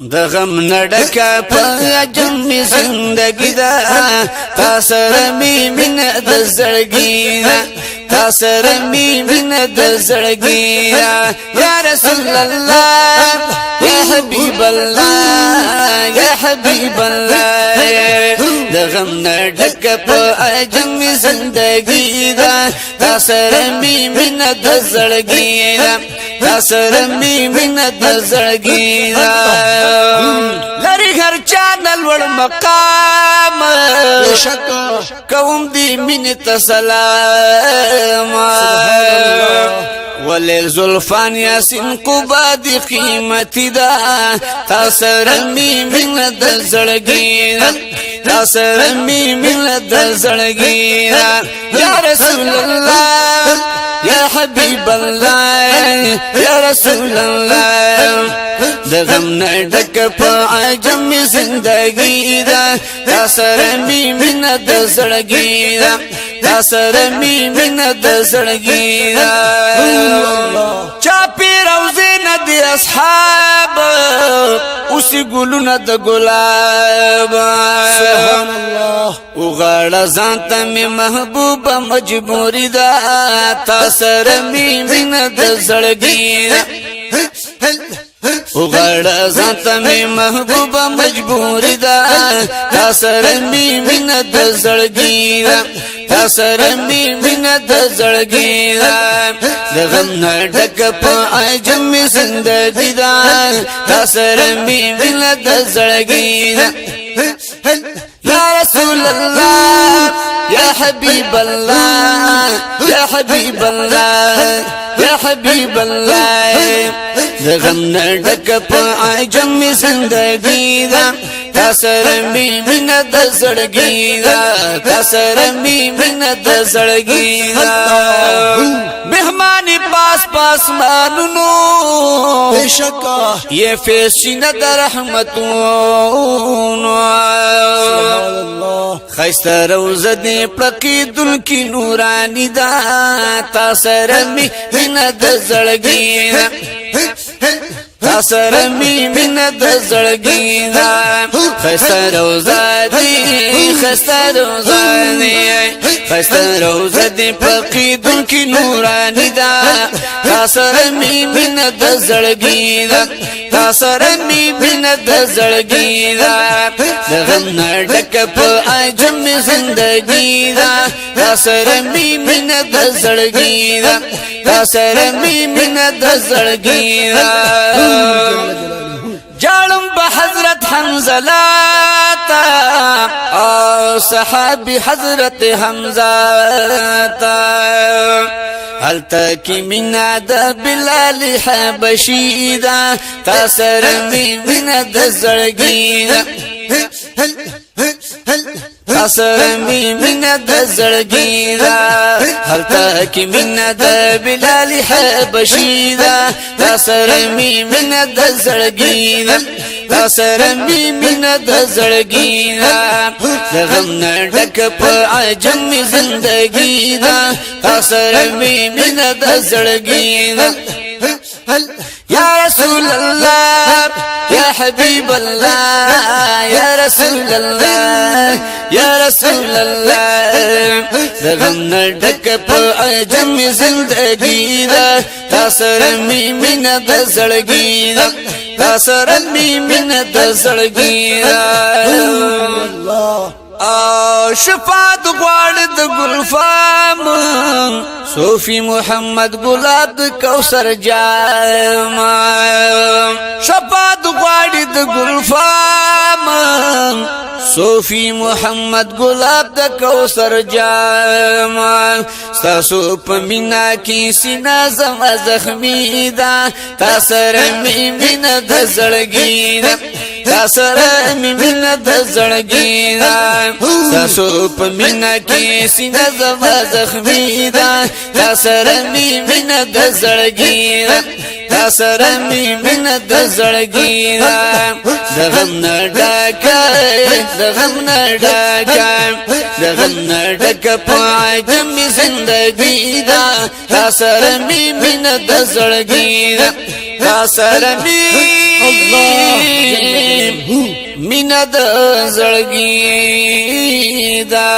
د غم نډکا په جمع زندگی دا تا سره می مینه د زړګی دا تا سره می مینه د زړګی دا یا رسول الله یا حبیب الله یا حبیب الله د غم نډکا په جمع زندگی دا تا سره می مینه د زړګی دا تا سره می مینه د زړګی دا لری هر چانل ور مقام بشک کوم دی من تسلام ولل زلفان یاسین قبا دی قیمتی دا تاسر می من د زړګی تاسر می من د زړګی یا رسول الله یا حبیب الله یا رسول الله د غم نډک په عجم زندگی دا تا سره می مینه د زړګی دا تا سره می مینه د زړګی دا چا پی روزه نه دی اصحاب اوس ګلونه د ګلاب سبحان الله او غړ ځان ته می محبوب مجبوری دا تا سره می مینه د زړګی دا او غړ ځان می محبوب مجبوری دا تا سره می مینه د زړګی دا تا سره می مینه د زړګی دا د غم نډک په عجم زندگی دا تا سره می مینه د زړګی دا یا رسول الله یا حبیب الله یا حبیب الله یا حبیب الله د غم نډک په عجم زندگی دا تا سره می مینه د زړګی دا تا سره می مینه د زړګی دا مهمانی پاس پاس مانونو بشکا یہ فیشینه د رحمتونو سبحان الله خیسته روزه دی پړکی دل کی نورانی دا تا سره می مینه د زړګی دا تا سره می مینه د زړګی دا خیسته روزه دی خیسته روزه دی خیسته روزه دی پړکی دل کی نورانی دا تا سره می مینه د زړګی دا تا سره می مینه د زړګی دا د غم نډک په عجم زندگی دا تا سره می مینه د زړګی دا تا سره می مینه د زړګی دا جالم به حضرت حمزه تا او صحابی حضرت حمزه تا حالتا کی مینا د بلال حبشی دا تا سره می مینه د زړګی دا تا سره می مینه د زړګی دا حالتا کی مینا د بلال حبشی دا تا سره می مینه د زړګی دا تا سره می مینه د زړګی دا د غم نډک په عجم زندگی دا تا سره می مینه د زړګی دا یا رسول الله یا حبیب الله یا رسول الله یا رسول الله د غم نډک په عجم زندگی دا تا سره می مینه د زړګی دا تا سره می مینه د زړګی دا شفاعت غواړ د ګلفام صوفی محمد ګلاب کوثر جام شفاعت غواړ د ګلفام صوفی محمد گلاب د کوثر جام ستاسو په مینا کې سینا زما زخمی دا تا سره می مینه د زړګی دا تا سره می مینه د زړګی دا ستاسو په مینا کې سینا زما زخمی دا تا سره می مینه د زړګی دا تا سره می مینه د زړګی دا د غم نډکا د غم نډکا د غم نډکا په عجم زندگی دا تا سره می مینه د زړګی دا تا سره می مینا د زړګي دا